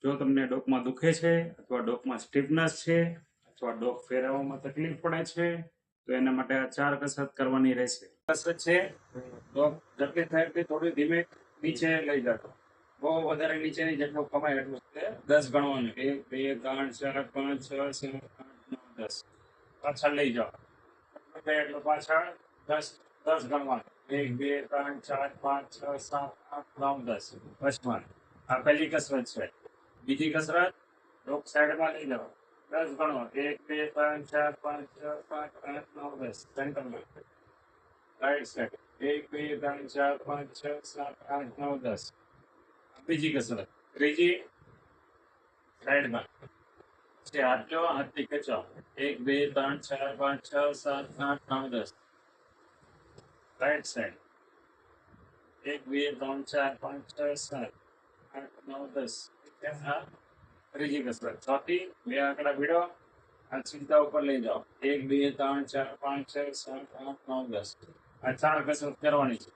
જો તમને ડોકમાં દુખે છે અથવા ડોકમાં સ્ટીફનેસ છે અથવા ડોક ફેરવવામાં તકલીફ પડે છે તો એના માટે આ 4 કસરત કરવાની રહેશે. કસરત છે ડોક જેટલી થાય એટલી થોડી ધીમે નીચે લઈ જાઓ. બહુ વધારે નીચે નહીં, જેટલું કમાય એટલું 10 ગણવાનું. 1 2 3 4 5 6 7 8 9 10. પાછળ લઈ જાઓ એટલે પાછળ 10 ગણવાનું. 1 2 3 4 5 6 7 8 9 10. બસમાં આ પહેલી કસરત છે. બીજી કસરત ડોક સાઈડમાં લઈ જાઓ. 10 ગણો. 1 2 3 4 5 6 7 8 9 10. સેન્ટરમાં રાઈટ સાઈડ 1 2 3 4 5 6 7 8 9 10. બીજી કસરત. ત્રીજી સાઈડમાં હાથ જો હાથથી ખેંચો. 1 2 3 4 5 6 7 8 9 10. Right side 1 2 3 4 5 6 7 8 9 10. ત્રીજી કસરત. ચોથી 2 આંકડા ભીડો, હાથ સીધા ઉપર લઈ જાઓ. 1 2 3 4 5 6 7 8 9 10. આ 4 કસરત કરવાની છે.